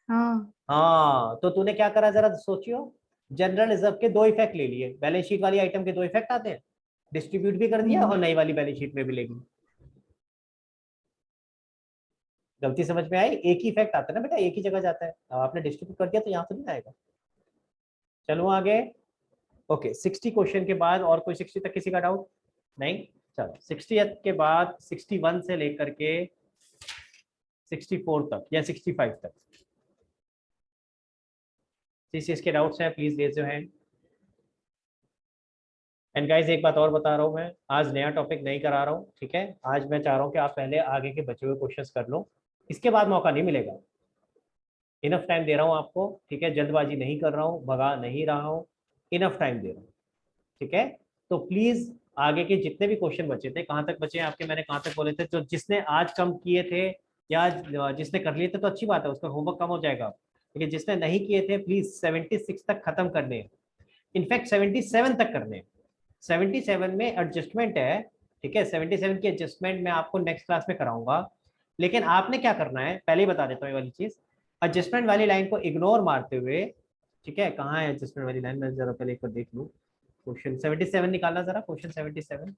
हाँ। हाँ, तो तूने क्या करा जरा सोचियो। जनरल रिजर्व के दो इफेक्ट ले लिए, बैलेंस शीट वाली आइटम के दो इफेक्ट आते हैं, डिस्ट्रीब्यूट भी कर दिया और नई वाली बैलेंस शीट में भी ले ली। गलती समझ में आई? एक ही इफेक्ट आता है ना बेटा, एक ही जगह जाता है। अब आपने डिस्ट्रीब्यूट कर दिया तो यहाँ तो नहीं आएगा। चलो आगे। ओके, 60 क्वेश्चन के बाद और कोई 60 तक किसी का डाउट नहीं? चलो 60 के बाद 61 से लेकर के 64 तक या 65 तक जिस के डाउट्स हैं please raise your hand. And guys एक बात और बता रहा हूँ, मैं आज नया टॉपिक नहीं करा रहा हूँ, ठीक है? आज मैं चाह रहा हूँ कि आप पहले आगे के बचे हुए क्वेश्चंस कर लो, इसके बाद मौका नहीं मिलेगा। इनफ टाइम दे रहा हूँ आपको, ठीक है? जल्दबाजी नहीं कर रहा हूँ, भगा नहीं रहा हूँ, इनफ टाइम दे रहा हूँ, ठीक है? तो प्लीज आगे के जितने भी क्वेश्चन बचे थे, कहाँ तक बचे हैं आपके, मैंने कहाँ तक बोले थे, तो जिसने आज कम किए थे या जिसने कर लिए थे तो अच्छी बात है, उसका होमवर्क कम हो जाएगा। लेकिन जिसने नहीं किए थे प्लीज 76 तक खत्म करने हैं, इनफैक्ट 77 तक करने हैं। 77 में एडजस्टमेंट है, ठीक है? 77 की एडजस्टमेंट मैं आपको नेक्स्ट क्लास में कराऊंगा। लेकिन आपने क्या करना है, पहले ही बता देता हूँ ये वाली चीज, एडजस्टमेंट वाली लाइन को इग्नोर मारते हुए, ठीक है? कहाँ है एडजस्टमेंट वाली लाइन, मैं जरा पहले एक बार देख लूँ। क्वेश्चन 77 निकालना जरा, क्वेश्चन 77।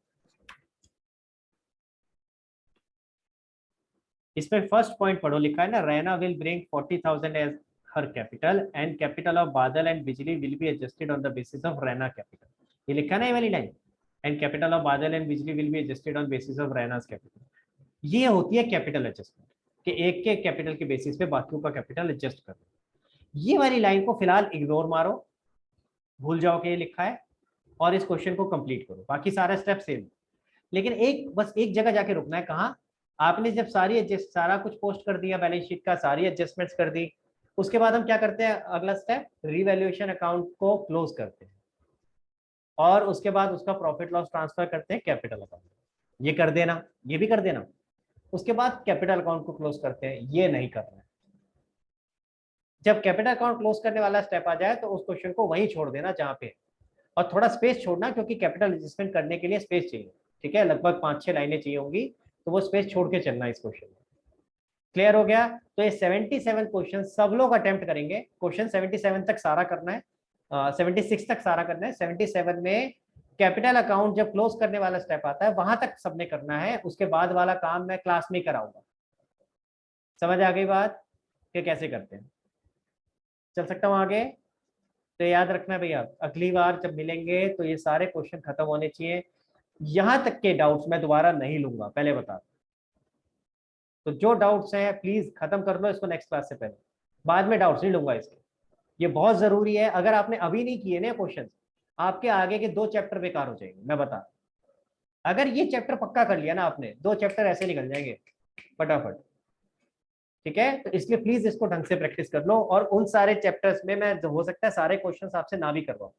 इसमें फर्स्ट पॉइंट पढ़ो, लिखा है ना, Raina will bring 40,000 as her capital and capital of Badal and Bijli will be adjusted on the basis of Raina capital. ये लिखा है ना ये वाली line, and capital of Badal and Bijli will be adjusted on basis of Raina's capital. ये होती है कैपिटल एडजस्टमेंट, कि एक के कैपिटल के बेसिस पे बाकियों का कैपिटल एडजस्ट करना। ये वाली लाइन को फिलहाल इग्नोर मारो, भूल जाओ कि ये लिखा है, और इस क्वेश्चन को कंप्लीट करो, बाकी सारा स्टेप सेम। लेकिन बस एक जगह जाके रुकना है, कहाँ? आपने जब सारा कुछ पोस्ट कर दिया बैलेंस शीट का, सारी एडजस्टमेंट्स कर दी, उसके बाद हम क्या करते हैं, अगला स्टेप रिवैल्यूएशन अकाउंट को क्लोज करते हैं, और उसके बाद उसका प्रॉफिट लॉस ट्रांसफर करते हैं कैपिटल अकाउंट। ये कर देना, ये भी कर देना। उसके बाद कैपिटल अकाउंट को क्लोज करते हैं, ये नहीं करना है। जब कैपिटल अकाउंट क्लोज करने वाला स्टेप आ जाए तो उस क्वेश्चन को वहीं छोड़ देना जहाँ पे, और थोड़ा स्पेस छोड़ना, क्योंकि कैपिटल एडजस्टमेंट करने के लिए स्पेस चाहिए, ठीक है? लगभग 5-6 लाइनें चाहिए होंगी, तो वो स्पेस छोड़ के चलना इस क्वेश्चन में। क्लियर हो गया? तो ये 77 क्वेश्चन सब लोग अटेम्प्ट करेंगे। क्वेश्चन 77 तक सारा करना है, 76 तक सारा करना है। 77 में कैपिटल अकाउंट जब क्लोज करने वाला स्टेप आता है वहां तक सबने करना है, उसके बाद वाला काम मैं क्लास में कराऊंगा। समझ आ गई बात कि कैसे करते हैं? चल सकता हूँ आगे? तो याद रखना भैया, अगली बार जब मिलेंगे तो ये सारे क्वेश्चन खत्म होने चाहिए। यहां तक के डाउट्स मैं दोबारा नहीं लूंगा, पहले बता। तो जो डाउट्स हैं प्लीज खत्म कर लो इसको नेक्स्ट क्लास से पहले, बाद में डाउट्स नहीं लूंगा इसके। ये बहुत जरूरी है, अगर आपने अभी नहीं किए ना क्वेश्चन, आपके आगे के 2 चैप्टर बेकार हो जाएंगे, मैं बता। अगर ये चैप्टर पक्का कर लिया ना आपने, 2 चैप्टर ऐसे निकल जाएंगे फटाफट, ठीक है? तो इसलिए प्लीज इसको ढंग से प्रैक्टिस कर लो, और उन सारे चैप्टर्स में मैं हो सकता है सारे क्वेश्चन आपसे ना भी करवाऊं।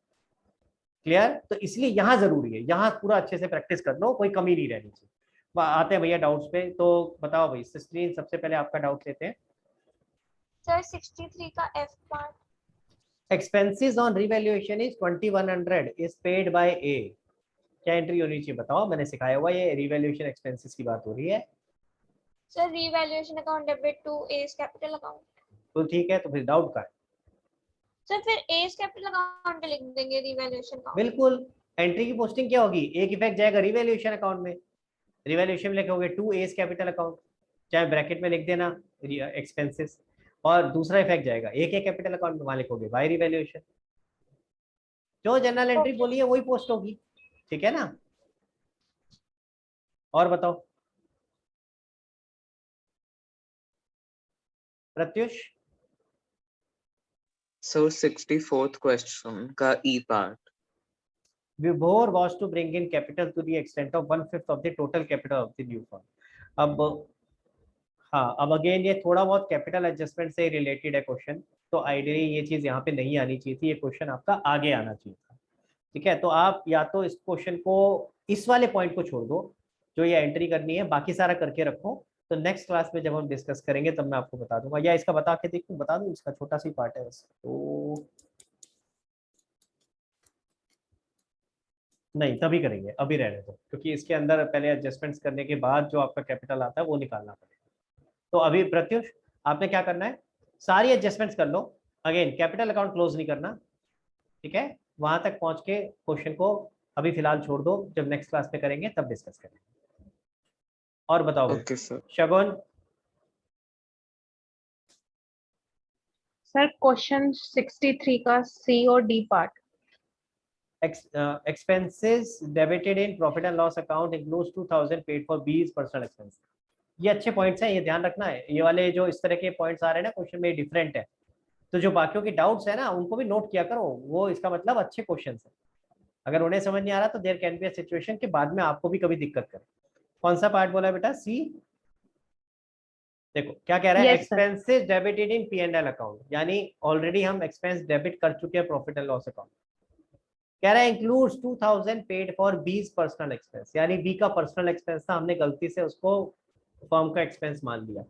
क्लियर? तो इसलिए यहाँ जरूरी है, यहाँ पूरा अच्छे से प्रैक्टिस कर लो, कोई कमी नहीं रहनी चाहिए। आते हैं भैया डाउट्स पे, तो बताओ भाई सिस्टरीन, सबसे पहले आपका डाउट लेते हैं। सर 63 का F part. Expenses on revaluation is 2100 is paid by A. क्या एंट्री होनी चाहिए बताओ, मैंने सिखाया हुआ ये रिवैल्यूएशन एक्सपेंसेस की बात हो रही है। Sir revaluation account debit to S capital account. तो ठीक है, तो फिर डाउट का है। सर फिर एस कैपिटल अकाउंट लिख देंगे रिवैल्यूएशन अकाउंट। बिल्कुल, एंट्री की पोस्टिंग क्या होगी, एक इफेक्ट जाएगा रिवैल्यूएशन अकाउंट में, रिवैल्यूएशन में लिखोगे टू एस कैपिटल अकाउंट, चाहे ब्रैकेट में लिख देना एक्सपेंसेस, और दूसरा इफेक्ट जाएगा एक कैपिटल अकाउंट में, वहां लिखोगे बाय रिवैल्यूएशन। जो जनरल एंट्री बोली है वही पोस्ट होगी, ठीक है ना। और बताओ प्रत्युष। So 64th question का E part. Vibhor was to bring in capital to the extent of 1/5 of the total capital of the new firm. अब हाँ, अब अगेन ये थोड़ा बहुत कैपिटल एडजस्टमेंट से रिलेटेड है क्वेश्चन, तो आइडियली ये चीज यहाँ पे नहीं आनी चाहिए थी, ये क्वेश्चन आपका आगे आना चाहिए था। ठीक है, तो आप या तो इस क्वेश्चन को, इस वाले पॉइंट को छोड़ दो जो ये एंट्री करनी है, बाकी सारा करके रखो, तो नेक्स्ट क्लास में जब हम डिस्कस करेंगे तब मैं आपको बता दूंगा, या इसका बता के देखूं, बता दूं, इसका छोटा सी पार्ट है बस। तो नहीं, तभी करेंगे, अभी रहने दो, क्योंकि इसके अंदर पहले एडजस्टमेंट्स करने के बाद जो आपका कैपिटल आता है वो निकालना पड़ेगा। तो अभी प्रत्युष आपने क्या करना है, सारी एडजस्टमेंट्स कर लो, अगेन कैपिटल अकाउंट क्लोज नहीं करना, ठीक है, वहां तक पहुंच के क्वेश्चन को अभी फिलहाल छोड़ दो, जब नेक्स्ट क्लास में करेंगे तब डिस्कस करेंगे। और बताओ Okay, sir. शगुन। सर क्वेश्चन 63 का सी और D part. expenses debited in profit and loss account includes 2000 paid for B's personal expense। ये अच्छे पॉइंट्स हैं, ये ध्यान रखना है, ये वाले जो इस तरह के पॉइंट्स आ रहे हैं ना क्वेश्चन में डिफरेंट है, तो जो बाकियों की डाउट्स है ना उनको भी नोट किया करो, वो इसका मतलब अच्छे क्वेश्चन है। अगर उन्हें समझ नहीं आ रहा तो there can be a situation के बाद में आपको भी कभी दिक्कत करे। कौन सा पार्ट बोला बेटा, सी। देखो क्या कह रहा है, Yes, sir. Expenses debited in P&L account, यानी ऑलरेडी हम एक्सपेंस डेबिट कर चुके हैं प्रॉफिट एंड लॉस अकाउंट। कह रहा है इंक्लूड्स 2000 पेड फॉर बीज पर्सनल एक्सपेंस, यानी बी का पर्सनल एक्सपेंस था, हमने गलती से उसको फर्म का एक्सपेंस मान लिया।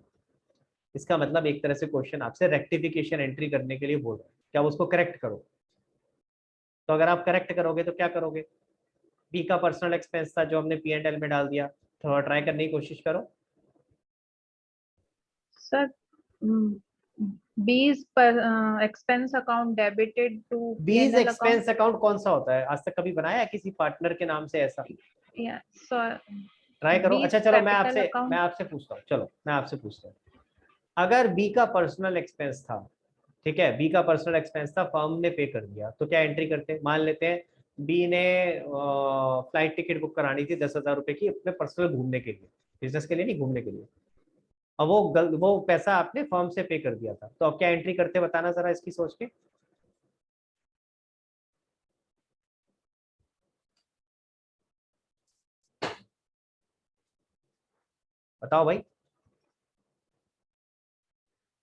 इसका मतलब एक तरह से क्वेश्चन आपसे रेक्टिफिकेशन एंट्री करने के लिए बोल रहा है कि आप उसको करेक्ट करो। तो अगर आप करेक्ट करोगे तो क्या करोगे, बी का पर्सनल एक्सपेंस था जो हमने P&L में डाल दिया, थोड़ा ट्राई करने की कोशिश करो। सर बीज पर एक्सपेंस अकाउंट डेबिटेड टू बीज P&L एक्सपेंस अकाउंट कौन सा होता है, आज तक कभी बनाया है किसी पार्टनर के नाम से ऐसा, सर ट्राई करो। B's अच्छा चलो capital account। मैं आपसे पूछता हूँ, चलो मैं आपसे पूछता हूँ, अगर बी का पर्सनल एक्सपेंस था, ठीक है, बी का पर्सनल एक्सपेंस था, फर्म ने पे कर दिया, तो क्या एंट्री करते हैं, मान लेते हैं बी ने फ्लाइट टिकट बुक करानी थी 10,000 रुपए की अपने पर्सनल घूमने के लिए, बिजनेस के लिए नहीं, घूमने के लिए, और वो पैसा आपने फर्म से पे कर दिया था, तो अब क्या एंट्री करते बताना जरा इसकी सोच के। बताओ भाई।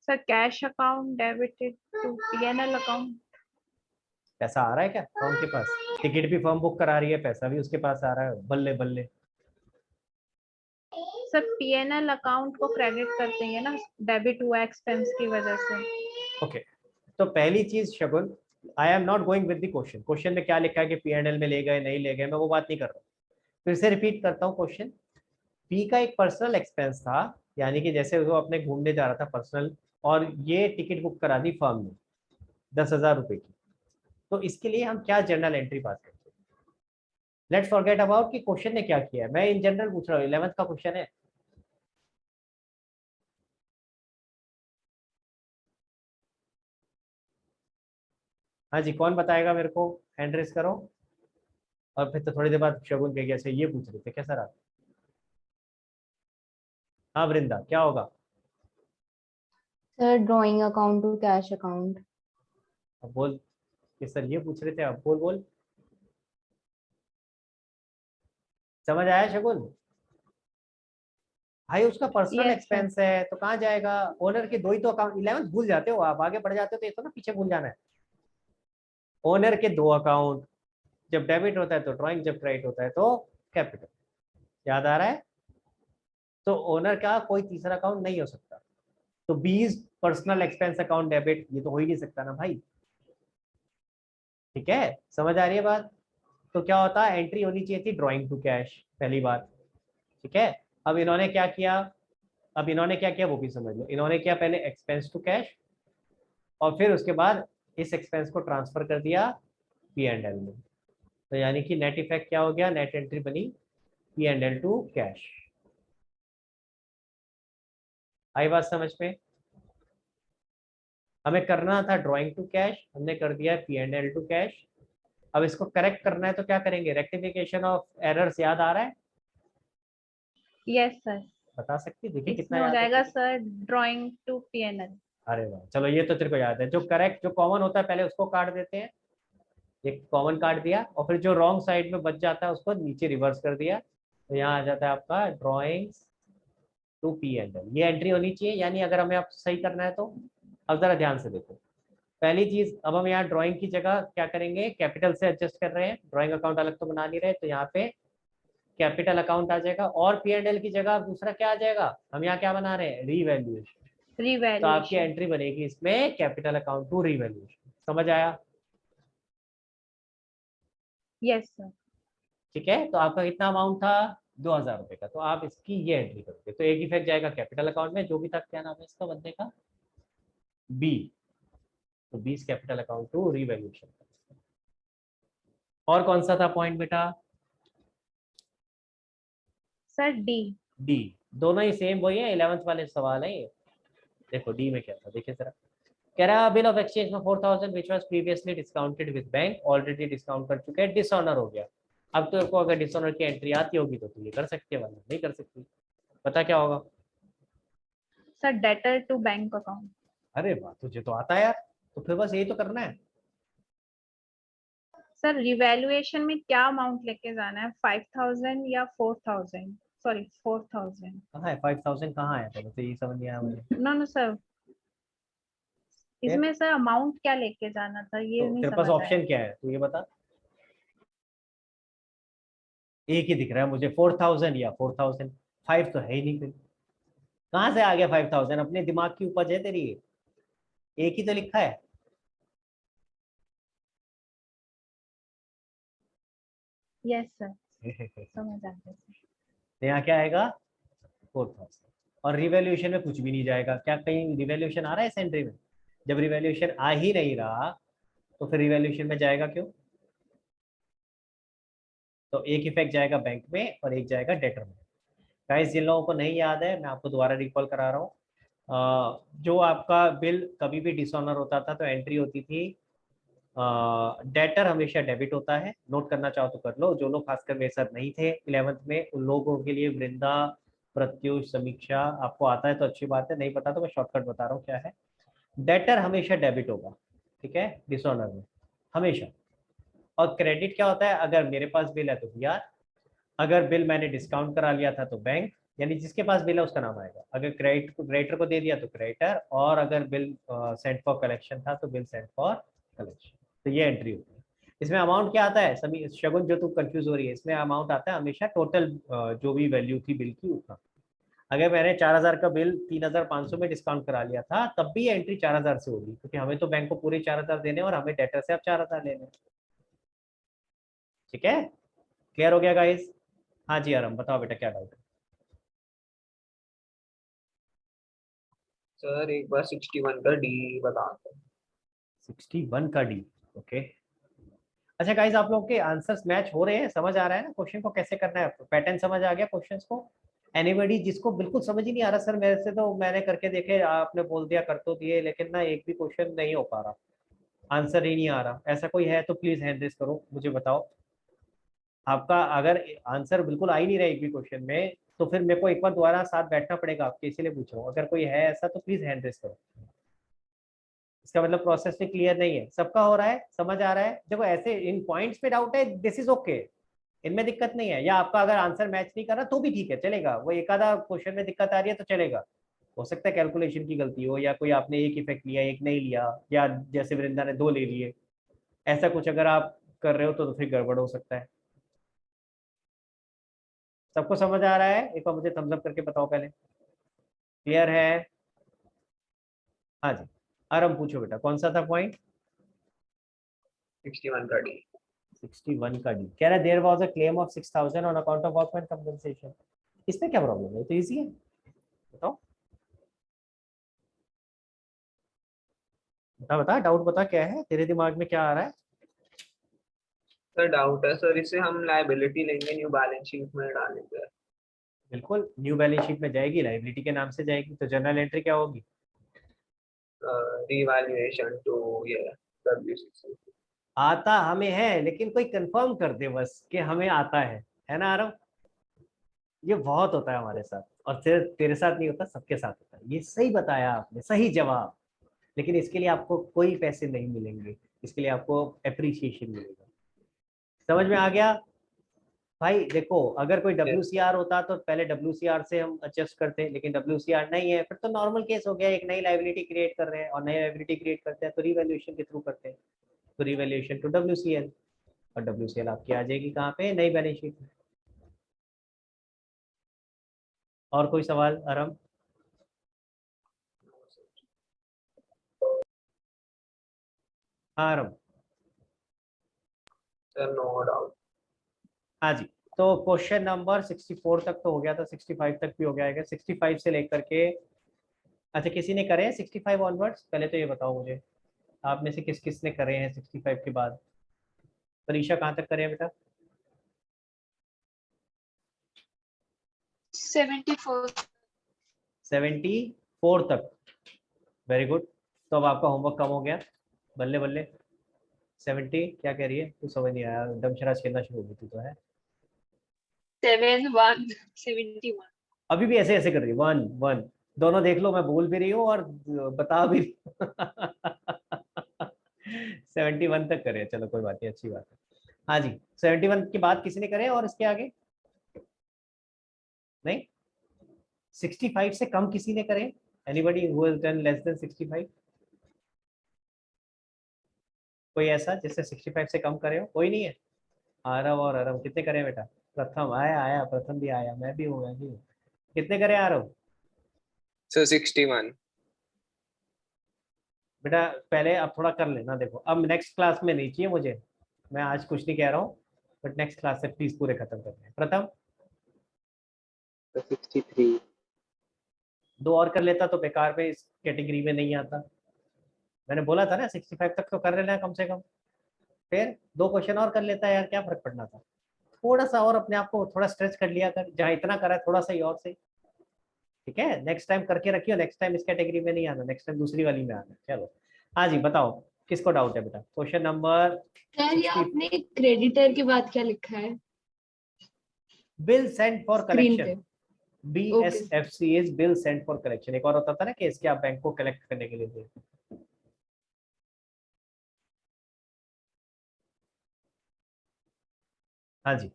Sir cash account debited to P&L account. पैसा आ रहा है क्या फर्म के पास, टिकट भी फर्म बुक करा रही है, पैसा भी उसके पास आ रहा है, बल्ले बल्ले। सर P&L अकाउंट को क्रेडिट करते हैं ना, डेबिट हुआ एक्सपेंस की वजह से। ओके, तो पहली चीज Shagun, I am not going with the question, question में क्या लिखा है कि P&L में ले गए नहीं ले गए, मैं वो बात नहीं कर रहा हूँ। फिर से रिपीट करता हूँ क्वेश्चन, पी का एक पर्सनल एक्सपेंस था, यानी कि जैसे वो अपने घूमने जा रहा था पर्सनल, और ये टिकट बुक करा दी फर्म ने 10,000 रुपए की, तो इसके लिए हम क्या जनरल एंट्री पास करते हैं। लेट्स फॉरगेट अबाउट कि क्वेश्चन ने क्या किया है, मैं इन जनरल पूछ रहा हूँ, 11th का क्वेश्चन है। हाँ जी, कौन बताएगा मेरे को, हैंड रेस करो। और फिर तो थोड़ी देर बाद शगुन कह गया अच्छा ये पूछ रहे थे क्या सर आप। हाँ वृंदा, क्या होगा। Sir drawing account to cash account. अब बोल कि सर ये पूछ रहे थे, अब बोल बोल, समझ आया शगुन। भाई उसका पर्सनल Yes, एक्सपेंस है तो कहाँ जाएगा, ओनर के दो ही तो अकाउंट, 11th भूल जाते हो आप, आगे बढ़ जाते हो तो ये तो ना पीछे भूल जाना है। ओनर के दो अकाउंट, जब डेबिट होता है तो ड्राइंग, जब क्रेडिट होता है तो कैपिटल, याद आ रहा है। तो ओनर का कोई तीसरा अकाउंट नहीं हो सकता, तो 20 पर्सनल एक्सपेंस अकाउंट डेबिट, ये तो हो ही नहीं सकता ना भाई। ठीक है, समझ आ रही है बात? तो क्या होता है, एंट्री होनी चाहिए थी ड्रॉइंग टू कैश, पहली बात। ठीक है, अब इन्होंने क्या किया, वो भी समझ लो। इन्होंने क्या, पहले एक्सपेंस टू कैश और फिर उसके बाद इस एक्सपेंस को ट्रांसफर कर दिया P&L में। तो यानी कि नेट इफेक्ट क्या हो गया, नेट एंट्री बनी P&L टू कैश। आई बात समझ में? हमें करना था ड्राइंग टू कैश, हमने कर दिया P&L टू कैश। अब इसको करेक्ट करना है तो क्या करेंगे, रेक्टिफिकेशन ऑफ एरर्स याद आ रहा है? यस सर, बता सकती, देखिए कितना इसमें हो याद है? जाएगा सर ड्राइंग टू PNL। अरे वाह, चलो ये तो तेरे को याद है। जो करेक्ट, जो कॉमन होता है पहले उसको काट देते हैं, एक कॉमन काट दिया, और फिर जो रॉन्ग साइड में बच जाता है उसको नीचे रिवर्स कर दिया। तो यहाँ आ जाता है आपका ड्रॉइंग्स टू P&L, ये एंट्री होनी चाहिए। यानी अगर हमें आप सही करना है तो अब जरा ध्यान से देखो, पहली चीज, अब हम यहाँ ड्राइंग की जगह क्या करेंगे, कैपिटल से एडजस्ट कर रहे हैं, ड्राइंग अकाउंट अलग तो बना नहीं रहे, तो यहाँ पे कैपिटल अकाउंट आ जाएगा, और P&L की जगह दूसरा क्या आ जाएगा, हम यहाँ क्या बना रहे हैं, रीवैल्यूएशन। तो आपकी रिवैल्यूएशन। एंट्री बनेगी इसमें कैपिटल अकाउंट टू रीवैल्यूएशन। समझ आया? Yes sir. ठीक है, तो आपका कितना अमाउंट था, 2000 रुपए का, तो आप इसकी ये एंट्री करोगे, तो एक इफेक्ट जाएगा कैपिटल अकाउंट में, जो भी था, क्या नाम है इसका बंदे का, बी। तो 20 कैपिटल अकाउंट टू रीवैल्यूएशन। और कौन सा था पॉइंट बेटा? Sir D. डी। दोनों ही सेम वही है, 11th वाले सवाल है ये। देखो डी में क्या था, देखिए जरा। कह रहा है बिल ऑफ एक्सचेंज में 4000 which was previously discounted with bank already discount कर चुके हैं, डिसऑनर हो गया। अब तो को अगर डिसऑनर की एंट्री आती होगी तो तू ये कर सकते हैं, वरना नहीं कर सकती। पता क्या होगा? Sir debtor to bank account. अरे वाह, तुझे तो आता है यार, तो फिर बस यही तो करना है। सर रिवैल्यूएशन में क्या अमाउंट लेके जाना है, 5000 या 4000? सॉरी 4000। कहाँ है 5000, कहाँ है, पहले तो यही समझ नहीं आया मुझे। नो नो सर, फिर इसमें सर अमाउंट क्या लेके जाना था ये तो नहीं तेरे पास समझ आया। ऑप्शन क्या है, तू ये बता। एक ही दिख रहा है मुझे, 4000 या 4000, 5 तो है ही नहीं। फिर कहाँ से आ गया 5000? अपने दिमाग की उपज है तेरी, एक ही तो लिखा है। यस सर, समझ आ गया सर। तो यहाँ क्या आएगा, 4000। और रिवैल्यूएशन में कुछ भी नहीं जाएगा, क्या कहीं रिवैल्यूएशन आ रहा है इस एंट्री में? जब रिवैल्यूएशन आ ही नहीं रहा तो फिर रिवैल्यूएशन में जाएगा क्यों? तो एक इफेक्ट जाएगा बैंक में और एक जाएगा डेटर में। गाइस, जिन लोगों को नहीं याद है मैं आपको दोबारा रिकॉल करा रहा हूँ। जो आपका बिल कभी भी डिसऑनर होता था तो एंट्री होती थी, डेटर हमेशा डेबिट होता है। नोट करना चाहो तो कर लो, जो लोग खासकर मेरे साथ नहीं थे 11th में उन लोगों के लिए वृंदा, प्रत्युष, समीक्षा आपको आता है तो अच्छी बात है, नहीं पता तो मैं शॉर्टकट बता रहा हूँ क्या है। डेटर हमेशा डेबिट होगा, ठीक है, डिसऑनर में हमेशा। और क्रेडिट क्या होता है, अगर मेरे पास बिल है तो VR, अगर बिल मैंने डिस्काउंट करा लिया था तो बैंक, यानी जिसके पास बिल है उसका नाम आएगा। अगर क्रेडिटर को दे दिया तो क्रेडिटर, और अगर बिल सेंट फॉर कलेक्शन था तो बिल सेंट फॉर कलेक्शन। तो ये एंट्री होती है। इसमें अमाउंट क्या आता है, सभी शगुन जो तू कंफ्यूज हो रही है, इसमें अमाउंट आता है हमेशा टोटल जो भी वैल्यू थी बिल की उतना। अगर मैंने 4000 का बिल 3500 में डिस्काउंट करा लिया था तब भी एंट्री 4000 से होगी, क्योंकि हमें तो बैंक को पूरे 4000 देने और हमें डेटर से अब 4000 लेने। ठीक है, क्लियर हो गया गाइस? हाँ जी आराम, बताओ बेटा क्या डाउट है? सर एक बार 61 का डी बता। 61 का डी, ओके। अच्छा गाइस, आप लोग के आंसर्स मैच हो रहे हैं, समझ आ रहा है ना क्वेश्चन को कैसे करना है, पैटर्न समझ आ गया क्वेश्चंस को? एनीबॉडी जिसको बिल्कुल समझ ही नहीं आ रहा, सर मेरे से तो मैंने करके देखे, आपने बोल दिया कर तो दिए, लेकिन ना एक भी क्वेश्चन नहीं हो पा रहा, आंसर ही नहीं आ रहा, ऐसा कोई है तो प्लीज हैंड रेज करो, मुझे बताओ। आपका अगर आंसर बिल्कुल आ ही नहीं रहा एक भी क्वेश्चन में, तो फिर मेरे को एक बार दोबारा साथ बैठना पड़ेगा आपके, इसीलिए पूछ रहा हूँ। अगर कोई है ऐसा तो प्लीज हैंड रेज करो, इसका मतलब प्रोसेस में क्लियर नहीं है, सबका हो रहा है, समझ आ रहा है? देखो ऐसे इन पॉइंट्स पे डाउट है, दिस इज ओके, इनमें दिक्कत नहीं है। या आपका अगर आंसर मैच नहीं कर रहा तो भी ठीक है, चलेगा, वो एक आधा क्वेश्चन में दिक्कत आ रही है तो चलेगा। हो सकता है कैलकुलेशन की गलती हो, या कोई आपने एक इफेक्ट लिया एक नहीं लिया, या जैसे वृंदा ने 2 ले लिए, ऐसा कुछ अगर आप कर रहे हो तो फिर गड़बड़ हो सकता है। सबको समझ आ रहा है? एक बार मुझे थम्स अप करके बताओ पहले, क्लियर है? हाँ जी, आराम पूछो बेटा, कौन सा था पॉइंट? 61 का डी। 61 का डी कह रहा है there was a claim of 6000 on account of workman compensation. इसमें क्या प्रॉब्लम है, तो इजी है, बताओ बता बता, डाउट बता, क्या है तेरे दिमाग में, क्या आ रहा है? सर डाउट है सर, इसे हम लायबिलिटी लेंगे, न्यू बैलेंस शीट में डालेंगे। बिल्कुल, न्यू बैलेंस शीट में जाएगी, लायबिलिटी के नाम से जाएगी, तो जनरल एंट्री क्या होगी? रिवैल्यूएशन टू ये W6। आता हमें है, लेकिन कोई कंफर्म कर दे बस कि हमें आता है ना आरव? ये बहुत होता है हमारे साथ, और सिर्फ तेरे साथ नहीं होता, सबके साथ होता है। ये सही बताया आपने, सही जवाब। लेकिन इसके लिए आपको कोई पैसे नहीं मिलेंगे, इसके लिए आपको अप्रिसिएशन मिलेगा। समझ में आ गया भाई? देखो, अगर कोई WCR होता तो पहले WCR से हम एडजस्ट करते, लेकिन WCR नहीं है, फिर तो नॉर्मल केस हो गया, एक नई लायबिलिटी क्रिएट कर रहे हैं, और नई लायबिलिटी क्रिएट करते हैं तो रिवैल्यूएशन के थ्रू करते हैं, तो रिवैल्यूएशन टू WCL, और WCL आपकी आ जाएगी कहाँ पे? नई बैलेंस शीट में। और कोई सवाल आरम? हाँ आरम। Sir no doubt. हाँ जी, तो क्वेश्चन नंबर 64 तक तो हो गया था, 65 तक भी हो गया है, 65 से लेकर के, अच्छा किसी ने करे हैं 65 ऑनवर्ड्स? पहले तो ये बताओ मुझे, आप में से किस किस ने करे हैं 65 के बाद? परीक्षा कहाँ तक करे हैं बेटा? 74। 74 तक, वेरी गुड। तो अब आपका होमवर्क कम हो गया, बल्ले बल्ले। 70 क्या कह रही है तू? समझ नहीं आया, एकदम शराश खेलना शुरू हो गई तू तो है। 71 71। अभी भी ऐसे ऐसे कर रही है, 1 1, दोनों देख लो, मैं बोल भी रही हूँ और बता भी 71 तक करे, चलो कोई बात नहीं, अच्छी बात है। हाँ जी, 71 के बाद किसी ने करे और इसके आगे नहीं? 65 से कम किसी ने करे? Anybody who has done less than 65? कोई ऐसा जिससे 65 से कम करे हो? कोई नहीं है? आरव और अरव कितने करे बेटा? प्रथम आया, आया प्रथम भी आया, मैं भी हूँ, मैं भी हूँ। कितने करे आरव? सर 61। बेटा पहले अब थोड़ा कर लेना, देखो अब नेक्स्ट क्लास में नहीं चाहिए मुझे, मैं आज कुछ नहीं कह रहा हूँ, बट नेक्स्ट क्लास से प्लीज पूरे खत्म करने हैं। प्रथम 63। दो और कर लेता तो बेकार में इस कैटेगरी में नहीं आता। मैंने बोला था ना 65 तक तो कर लेना है कम से कम, फिर दो क्वेश्चन और कर लेता है यार, क्या फर्क पड़ना था? थोड़ा सा और अपने आप को थोड़ा स्ट्रेच कर लिया कर, जहाँ इतना करा है थोड़ा सा ही और सही, ठीक है? नेक्स्ट टाइम करके रखियो, नेक्स्ट टाइम इस कैटेगरी में नहीं आना, नेक्स्ट टाइम दूसरी वाली में आना। चलो हाँ जी, बताओ किसको डाउट है बेटा? क्वेश्चन नंबर सर ये 60, आपने क्रेडिटर के बाद क्या लिखा है bill sent for screen collection. पे? BSFC is bill sent for collection. एक और होता था ना कि इसके आप बैंक को कलेक्ट करने के लिए दे। हाँ जी,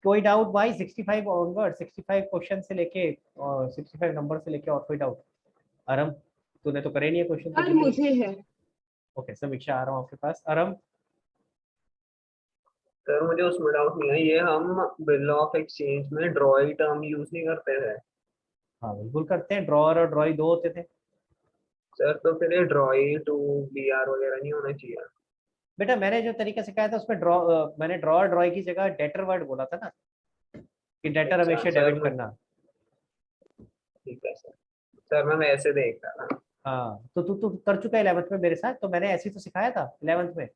कोई डाउट भाई? 65 ऑनवर्ड, 65 क्वेश्चन से लेके और 65 नंबर से लेके, और कोई डाउट? आरम तूने तो करे नहीं है क्वेश्चन तो सर मुझे है। ओके, समीक्षा आ रहा हूँ आपके पास। आरम सर मुझे उसमें डाउट नहीं है, ये हम बिल ऑफ एक्सचेंज में ड्रॉई टर्म यूज नहीं करते हैं। हाँ बिल्कुल करते हैं, ड्रॉअर और ड्रॉई दो होते थे। सर तो फिर ये ड्रॉई टू BR वगैरह नहीं होना चाहिए? बेटा मैंने जो तरीका सिखाया था उसमें मैंने ड्रॉअर ड्रॉई की जगह डेटर वर्ड बोला था ना, कि डेटर अच्छा हमेशा सर डेबिट करना। ठीक है सर। सर मैं वैसे देख रहा था। हाँ तो तू तू कर चुका है 11th में मेरे साथ, तो मैंने ऐसे ही तो सिखाया था 11th में।